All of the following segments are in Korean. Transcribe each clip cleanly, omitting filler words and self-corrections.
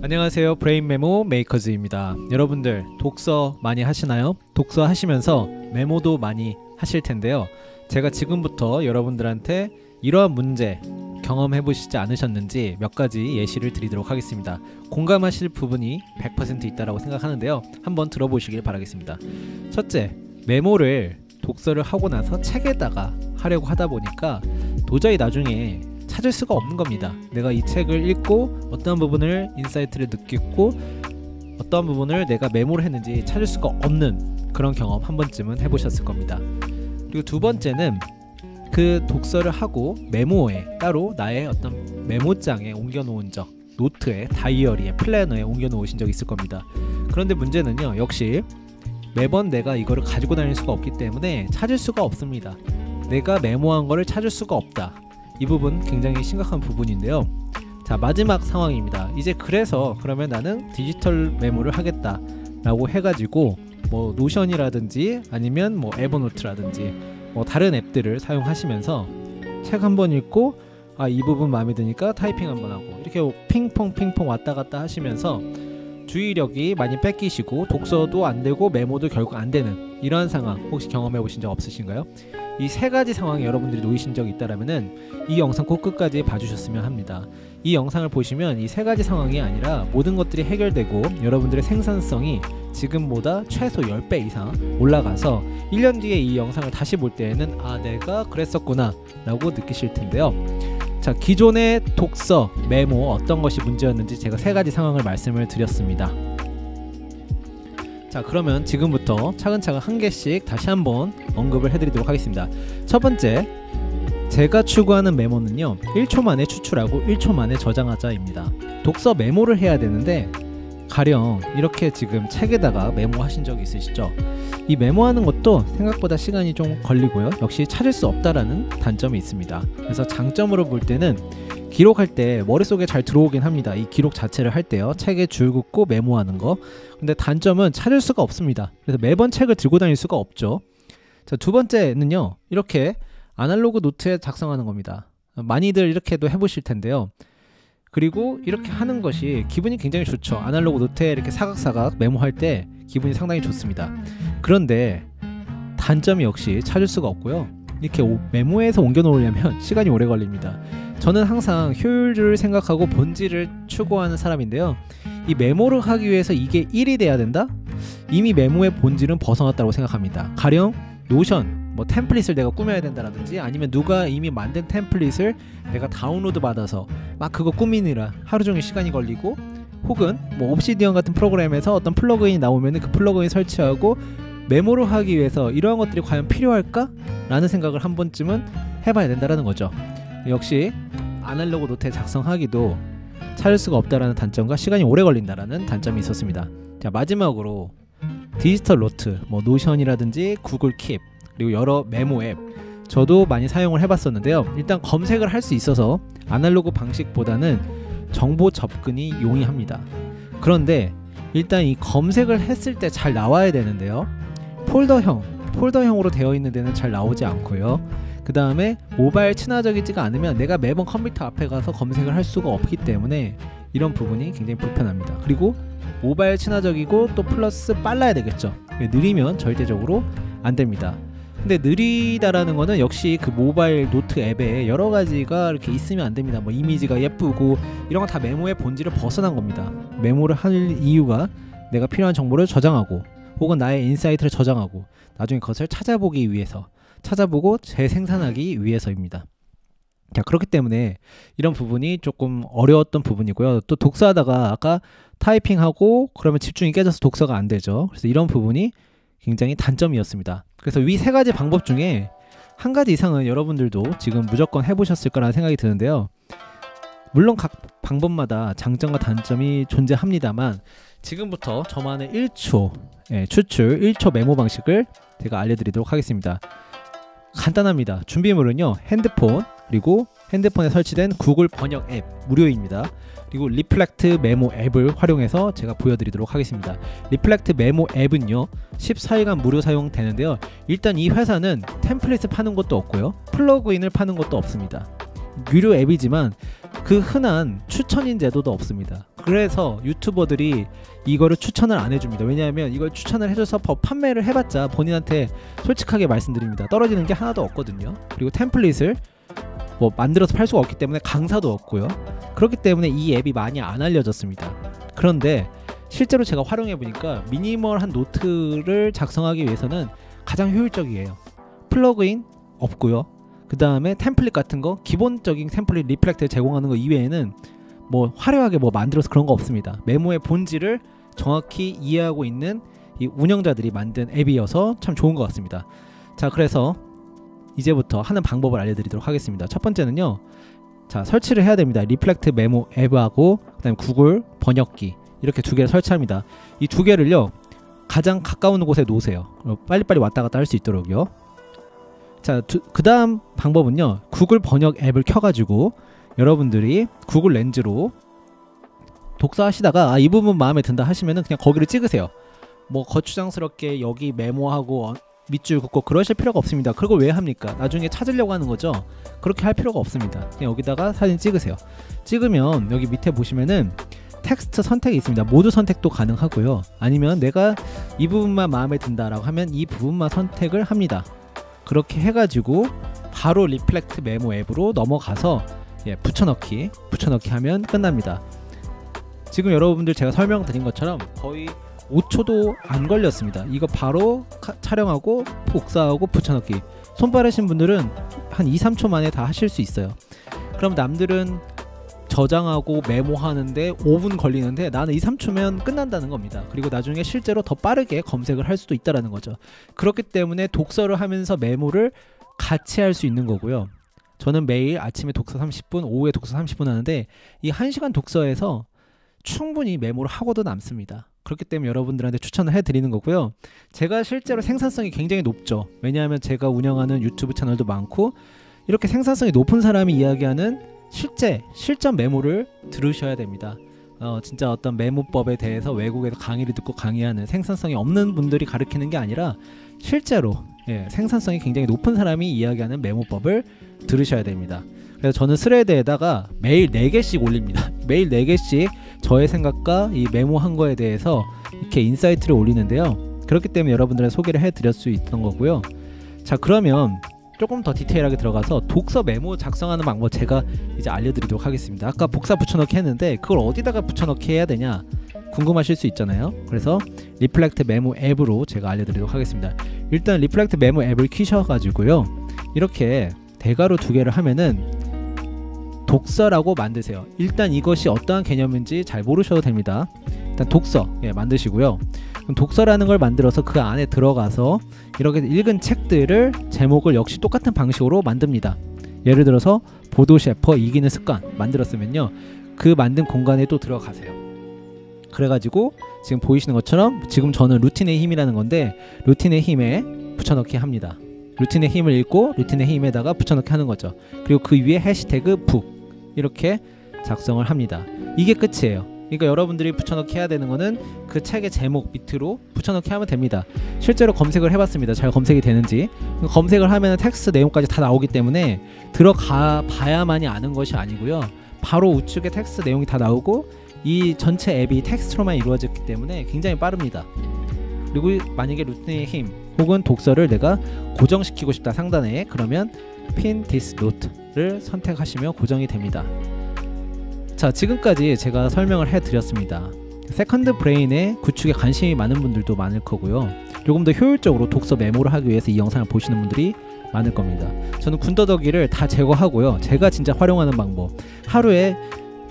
안녕하세요. 브레인 메모 메이커즈입니다. 여러분들 독서 많이 하시나요? 독서 하시면서 메모도 많이 하실 텐데요. 제가 지금부터 여러분들한테 이러한 문제 경험해 보시지 않으셨는지 몇 가지 예시를 드리도록 하겠습니다. 공감하실 부분이 100% 있다라고 생각하는데요. 한번 들어보시길 바라겠습니다. 첫째, 메모를 독서를 하고 나서 책에다가 하려고 하다 보니까 도저히 나중에 찾을 수가 없는 겁니다. 내가 이 책을 읽고 어떤 부분을 인사이트를 느꼈고 어떤 부분을 내가 메모를 했는지 찾을 수가 없는 그런 경험 한 번쯤은 해보셨을 겁니다. 그리고 두 번째는 그 독서를 하고 메모에 따로 나의 어떤 메모장에 옮겨놓은 적, 노트에, 다이어리에, 플래너에 옮겨놓으신 적 있을 겁니다. 그런데 문제는요, 역시 매번 내가 이거를 가지고 다닐 수가 없기 때문에 찾을 수가 없습니다. 내가 메모한 거를 찾을 수가 없다. 이 부분 굉장히 심각한 부분인데요. 자, 마지막 상황입니다. 이제 그래서 그러면 나는 디지털 메모를 하겠다 라고 해가지고 뭐 노션이라든지 아니면 뭐 에버노트라든지 뭐 다른 앱들을 사용하시면서 책 한 번 읽고 이 부분 마음에 드니까 타이핑 한번 하고 이렇게 핑퐁 왔다 갔다 하시면서 주의력이 많이 뺏기시고 독서도 안 되고 메모도 결국 안 되는 이러한 상황 혹시 경험해 보신 적 없으신가요? 이 세 가지 상황에 여러분들이 놓이신 적이 있다라면은 이 영상 꼭 끝까지 봐주셨으면 합니다. 이 영상을 보시면 이 세 가지 상황이 아니라 모든 것들이 해결되고 여러분들의 생산성이 지금보다 최소 10배 이상 올라가서 1년 뒤에 이 영상을 다시 볼 때에는 내가 그랬었구나 라고 느끼실 텐데요. 자, 기존의 독서, 메모 어떤 것이 문제였는지 제가 세 가지 상황을 말씀을 드렸습니다. 자, 그러면 지금부터 차근차근 한 개씩 다시 한번 언급을 해드리도록 하겠습니다. 첫 번째, 제가 추구하는 메모는요, 1초 만에 추출하고 1초 만에 저장하자입니다. 독서 메모를 해야 되는데 가령 이렇게 지금 책에다가 메모하신 적 있으시죠? 이 메모하는 것도 생각보다 시간이 좀 걸리고요, 역시 찾을 수 없다라는 단점이 있습니다. 그래서 장점으로 볼 때는 기록할 때 머릿속에 잘 들어오긴 합니다. 이 기록 자체를 할 때요, 책에 줄 긋고 메모하는 거. 근데 단점은 찾을 수가 없습니다. 그래서 매번 책을 들고 다닐 수가 없죠. 자, 두 번째는요, 이렇게 아날로그 노트에 작성하는 겁니다. 많이들 이렇게도 해보실 텐데요. 그리고 이렇게 하는 것이 기분이 굉장히 좋죠. 아날로그 노트에 이렇게 사각사각 메모할 때 기분이 상당히 좋습니다. 그런데 단점이 역시 찾을 수가 없고요, 이렇게 메모해서 옮겨 놓으려면 시간이 오래 걸립니다. 저는 항상 효율을 생각하고 본질을 추구하는 사람인데요, 이 메모를 하기 위해서 이게 1이 돼야 된다? 이미 메모의 본질은 벗어났다고 생각합니다. 가령 노션, 뭐 템플릿을 내가 꾸며야 된다라든지 아니면 누가 이미 만든 템플릿을 내가 다운로드 받아서 막 그거 꾸미느라 하루 종일 시간이 걸리고, 혹은 뭐 옵시디언 같은 프로그램에서 어떤 플러그인이 나오면 그 플러그인 설치하고 메모를 하기 위해서 이러한 것들이 과연 필요할까? 라는 생각을 한 번쯤은 해봐야 된다는 거죠. 역시 아날로그 노트에 작성하기도 찾을 수가 없다라는 단점과 시간이 오래 걸린다라는 단점이 있었습니다. 자, 마지막으로 디지털 노트, 뭐 노션이라든지 구글 킵, 그리고 여러 메모 앱 저도 많이 사용을 해봤었는데요. 일단 검색을 할 수 있어서 아날로그 방식보다는 정보 접근이 용이합니다. 그런데 일단 이 검색을 했을 때 잘 나와야 되는데요, 폴더형으로 되어 있는 데는 잘 나오지 않고요, 그 다음에 모바일 친화적이지가 않으면 내가 매번 컴퓨터 앞에 가서 검색을 할 수가 없기 때문에 이런 부분이 굉장히 불편합니다. 그리고 모바일 친화적이고 또 플러스 빨라야 되겠죠. 느리면 절대적으로 안 됩니다. 근데 느리다라는 거는 역시 그 모바일 노트 앱에 여러 가지가 이렇게 있으면 안 됩니다. 뭐 이미지가 예쁘고 이런 건 다 메모의 본질을 벗어난 겁니다. 메모를 할 이유가 내가 필요한 정보를 저장하고 혹은 나의 인사이트를 저장하고 나중에 그것을 찾아보기 위해서, 찾아보고 재생산하기 위해서입니다. 자, 그렇기 때문에 이런 부분이 조금 어려웠던 부분이고요. 또 독서하다가 아까 타이핑하고 그러면 집중이 깨져서 독서가 안 되죠. 그래서 이런 부분이 굉장히 단점이었습니다. 그래서 위 세 가지 방법 중에 한 가지 이상은 여러분들도 지금 무조건 해보셨을 거라는 생각이 드는데요. 물론 각 방법마다 장점과 단점이 존재합니다만 지금부터 저만의 1초 추출 1초 메모 방식을 제가 알려드리도록 하겠습니다. 간단합니다. 준비물은요, 핸드폰, 그리고 핸드폰에 설치된 구글 번역 앱 무료입니다. 그리고 리플렉트 메모 앱을 활용해서 제가 보여드리도록 하겠습니다. 리플렉트 메모 앱은요 14일간 무료 사용되는데요, 일단 이 회사는 템플릿을 파는 것도 없고요, 플러그인을 파는 것도 없습니다. 유료 앱이지만 그 흔한 추천인 제도도 없습니다. 그래서 유튜버들이 이거를 추천을 안 해줍니다. 왜냐하면 이걸 추천을 해줘서 판매를 해봤자 본인한테 솔직하게 말씀드립니다, 떨어지는 게 하나도 없거든요. 그리고 템플릿을 뭐 만들어서 팔 수가 없기 때문에 강사도 없고요. 그렇기 때문에 이 앱이 많이 안 알려졌습니다. 그런데 실제로 제가 활용해 보니까 미니멀한 노트를 작성하기 위해서는 가장 효율적이에요. 플러그인 없고요. 그 다음에 템플릿 같은 거, 기본적인 템플릿 리플렉트를 제공하는 거 이외에는 뭐 화려하게 뭐 만들어서 그런 거 없습니다. 메모의 본질을 정확히 이해하고 있는 이 운영자들이 만든 앱이어서 참 좋은 것 같습니다. 자, 그래서 이제부터 하는 방법을 알려드리도록 하겠습니다. 첫 번째는요, 자, 설치를 해야 됩니다. 리플렉트 메모 앱하고 그 다음에 구글 번역기, 이렇게 두 개를 설치합니다. 이 두 개를요 가장 가까운 곳에 놓으세요. 빨리빨리 왔다 갔다 할 수 있도록요. 자, 그 다음 방법은요, 구글 번역 앱을 켜가지고 여러분들이 구글 렌즈로 독서하시다가 이 부분 마음에 든다 하시면은 그냥 거기를 찍으세요. 뭐 거추장스럽게 여기 메모하고 밑줄 긋고 그러실 필요가 없습니다. 그걸 왜 합니까? 나중에 찾으려고 하는 거죠. 그렇게 할 필요가 없습니다. 그냥 여기다가 사진 찍으세요. 찍으면 여기 밑에 보시면은 텍스트 선택이 있습니다. 모두 선택도 가능하고요. 아니면 내가 이 부분만 마음에 든다라고 하면 이 부분만 선택을 합니다. 그렇게 해가지고 바로 리플렉트 메모 앱으로 넘어가서 붙여넣기 하면 끝납니다. 지금 여러분들 제가 설명드린 것처럼 거의 5초도 안 걸렸습니다. 이거 바로 촬영하고 복사하고 붙여넣기, 손 빠르신 분들은 한 2-3초 만에 다 하실 수 있어요. 그럼 남들은 저장하고 메모하는데 5분 걸리는데 나는 2-3초면 끝난다는 겁니다. 그리고 나중에 실제로 더 빠르게 검색을 할 수도 있다는 거죠. 그렇기 때문에 독서를 하면서 메모를 같이 할 수 있는 거고요. 저는 매일 아침에 독서 30분, 오후에 독서 30분 하는데 이 1시간 독서에서 충분히 메모를 하고도 남습니다. 그렇기 때문에 여러분들한테 추천을 해드리는 거고요. 제가 실제로 생산성이 굉장히 높죠. 왜냐하면 제가 운영하는 유튜브 채널도 많고, 이렇게 생산성이 높은 사람이 이야기하는 실전 메모를 들으셔야 됩니다. 진짜 어떤 메모법에 대해서 외국에서 강의를 듣고 강의하는 생산성이 없는 분들이 가르치는 게 아니라 실제로 생산성이 굉장히 높은 사람이 이야기하는 메모법을 들으셔야 됩니다. 그래서 저는 스레드에다가 매일 4개씩 올립니다. 매일 4개씩 저의 생각과 이 메모한 거에 대해서 이렇게 인사이트를 올리는데요. 그렇기 때문에 여러분들의 소개를 해드릴 수 있던 거고요. 자, 그러면 조금 더 디테일하게 들어가서 독서 메모 작성하는 방법 제가 이제 알려드리도록 하겠습니다. 아까 복사 붙여넣기 했는데 그걸 어디다가 붙여넣기 해야 되냐 궁금하실 수 있잖아요. 그래서 리플렉트 메모 앱으로 제가 알려드리도록 하겠습니다. 일단 리플렉트 메모 앱을 키셔가지고요, 이렇게 대괄호 2개를 하면은 독서라고 만드세요. 일단 이것이 어떠한 개념인지 잘 모르셔도 됩니다. 일단 독서 만드시고요. 그럼 독서라는 걸 만들어서 그 안에 들어가서 이렇게 읽은 책들을 제목을 역시 똑같은 방식으로 만듭니다. 예를 들어서 보도 셰퍼 이기는 습관 만들었으면요, 그 만든 공간에 또 들어가세요. 그래가지고 지금 보이시는 것처럼 지금 저는 루틴의 힘이라는 건데 루틴의 힘에 붙여넣기 합니다. 루틴의 힘을 읽고 루틴의 힘에다가 붙여넣기 하는 거죠. 그리고 그 위에 해시태그 북 이렇게 작성을 합니다. 이게 끝이에요. 그러니까 여러분들이 붙여넣기 해야 되는 거는 그 책의 제목 밑으로 붙여넣기 하면 됩니다. 실제로 검색을 해봤습니다. 잘 검색이 되는지. 검색을 하면 텍스트 내용까지 다 나오기 때문에 들어가 봐야만이 아는 것이 아니고요, 바로 우측에 텍스트 내용이 다 나오고 이 전체 앱이 텍스트로만 이루어졌기 때문에 굉장히 빠릅니다. 그리고 만약에 루틴의 힘 혹은 독서를 내가 고정시키고 싶다 상단에, 그러면 Pin this note를 선택하시면 고정이 됩니다. 자, 지금까지 제가 설명을 해드렸습니다. 세컨드 브레인의 구축에 관심이 많은 분들도 많을 거고요. 조금 더 효율적으로 독서 메모를 하기 위해서 이 영상을 보시는 분들이 많을 겁니다. 저는 군더더기를 다 제거하고요, 제가 진짜 활용하는 방법, 하루에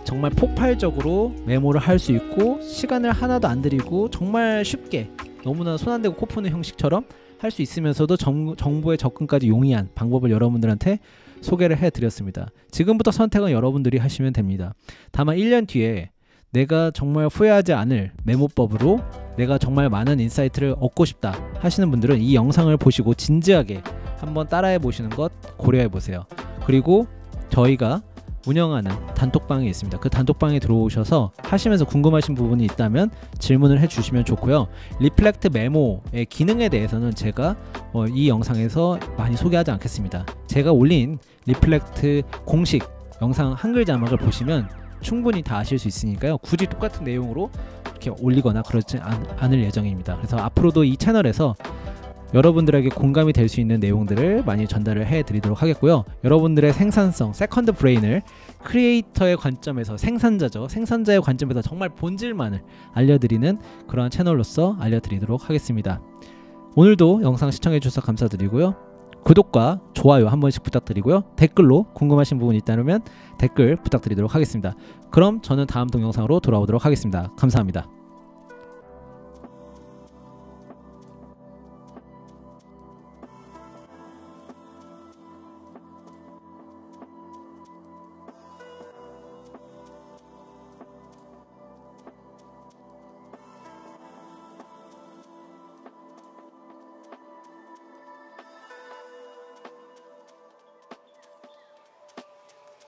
정말 폭발적으로 메모를 할 수 있고 시간을 하나도 안 들이고 정말 쉽게 너무나 손 안 대고 코 푸는 형식처럼 할 수 있으면서도 정보의 접근까지 용이한 방법을 여러분들한테 소개를 해드렸습니다. 지금부터 선택은 여러분들이 하시면 됩니다. 다만 1년 뒤에 내가 정말 후회하지 않을 메모법으로 내가 정말 많은 인사이트를 얻고 싶다 하시는 분들은 이 영상을 보시고 진지하게 한번 따라해 보시는 것 고려해 보세요. 그리고 저희가 운영하는 단톡방이 있습니다. 그 단톡방에 들어오셔서 하시면서 궁금하신 부분이 있다면 질문을 해주시면 좋고요. 리플렉트 메모의 기능에 대해서는 제가 이 영상에서 많이 소개하지 않겠습니다. 제가 올린 리플렉트 공식 영상 한글 자막을 보시면 충분히 다 아실 수 있으니까요. 굳이 똑같은 내용으로 이렇게 올리거나 그러지 않을 예정입니다. 그래서 앞으로도 이 채널에서 여러분들에게 공감이 될 수 있는 내용들을 많이 전달을 해드리도록 하겠고요. 여러분들의 생산성, 세컨드 브레인을 크리에이터의 관점에서, 생산자의 관점에서 정말 본질만을 알려드리는 그러한 채널로서 알려드리도록 하겠습니다. 오늘도 영상 시청해주셔서 감사드리고요. 구독과 좋아요 한 번씩 부탁드리고요. 댓글로 궁금하신 부분이 있다면 댓글 부탁드리도록 하겠습니다. 그럼 저는 다음 동영상으로 돌아오도록 하겠습니다. 감사합니다.